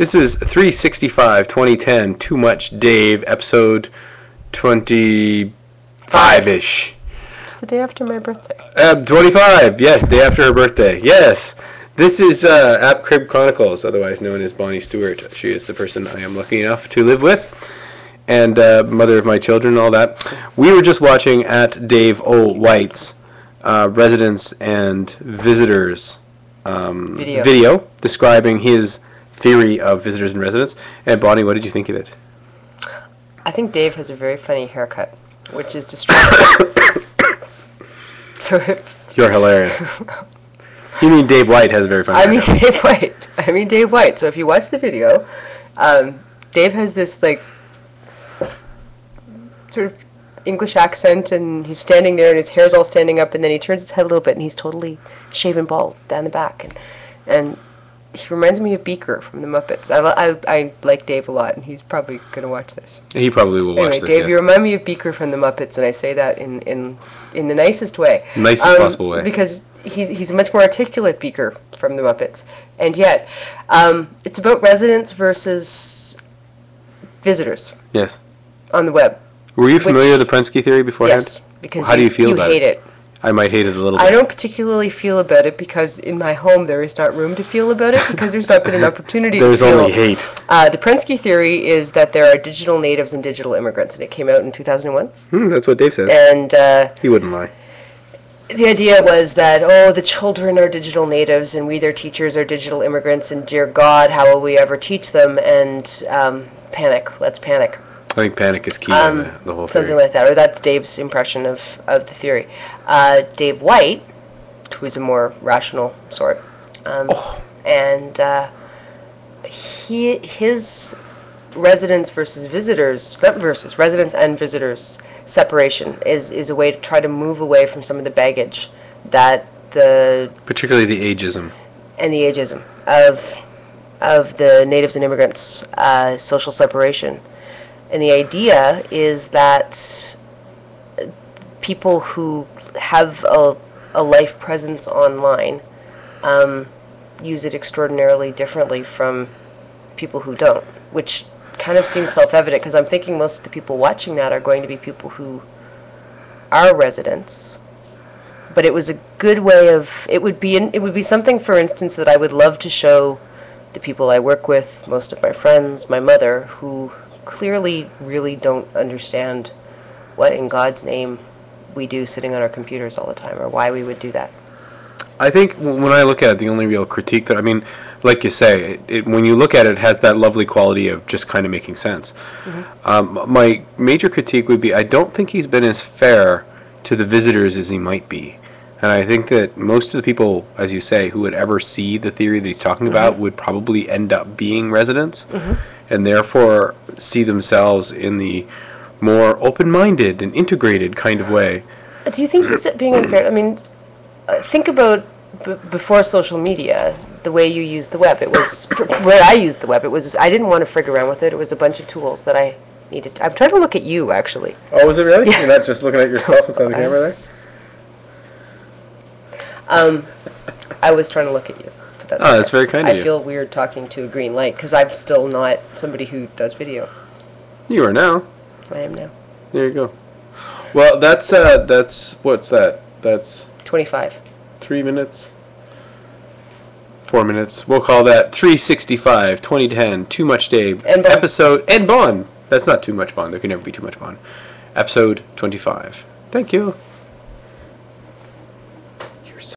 This is 365 2010 Too Much Dave, episode 25-ish. It's the day after my birthday. 25, yes, day after her birthday, yes. This is App Crib Chronicles, otherwise known as Bonnie Stewart. She is the person I am lucky enough to live with, and mother of my children and all that. We were just watching at Dave O. White's residents and visitors video describing his theory of visitors and residents. And Bonnie, what did you think of it? I think Dave has a very funny haircut, which is distracting. You're hilarious. You mean Dave White has a very funny haircut? I mean Dave White. So if you watch the video, Dave has this like sort of English accent, and he's standing there and his hair's all standing up, and then he turns his head a little bit and he's totally shaven bald down the back, and he reminds me of Beaker from the Muppets. I like Dave a lot, and he's probably going to watch this. He probably will watch this, Dave, yes. You remind me of Beaker from the Muppets, and I say that in the nicest way. Nicest possible way. Because he's a much more articulate Beaker from the Muppets. And yet, it's about residents versus visitors. Yes. On the web. Were you familiar with the Prensky theory beforehand? Yes. Because how do you feel about it? You hate it. I might hate it a little bit. I don't particularly feel about it because in my home there is not room to feel about it because there's not been an opportunity to feel. There's only hate. The Prensky theory is that there are digital natives and digital immigrants, and it came out in 2001. That's what Dave says. And he wouldn't lie. The idea was that, the children are digital natives and we, their teachers, are digital immigrants, and dear God, how will we ever teach them? And panic. Let's panic. I think panic is key to the whole theory. Something like that, or that's Dave's impression of the theory. Dave White, who is a more rational sort, and his residents versus visitors, residents and visitors separation is a way to try to move away from some of the baggage that particularly the ageism and the ageism of the natives and immigrants social separation. And the idea is that people who have a life presence online use it extraordinarily differently from people who don't, which kind of seems self-evident because I'm thinking most of the people watching that are going to be people who are residents. But it was a good way of it would be something, for instance, that I would love to show the people I work with, most of my friends, my mother, who clearly really don't understand what in God's name we do sitting on our computers all the time, or why we would do that. I think when I look at it, the only real critique like you say, when you look at it, it has that lovely quality of just kind of making sense. Mm-hmm. My major critique would be I don't think he's been as fair to the visitors as he might be. And I think that most of the people, as you say, who would ever see the theory that he's talking about would probably end up being residents, and therefore see themselves in the more open-minded and integrated kind of way. Do you think he's being unfair? I mean, think about before social media, the way you used the web. It was, where I used the web, I didn't want to frig around with it. It was a bunch of tools that I needed. I'm trying to look at you, actually. Oh, was it really? Yeah. You're not just looking at yourself inside the camera there? I was trying to look at you. That's very kind of you. I feel weird talking to a green light because I'm still not somebody who does video. You are now. I am now. There you go. Well, that's what's that? That's 25. 3 minutes. 4 minutes. We'll call that 365 2010 Too Much Dave and Bond. Episode and Bond. That's not too much Bond. There can never be too much Bond. Episode 25. Thank you.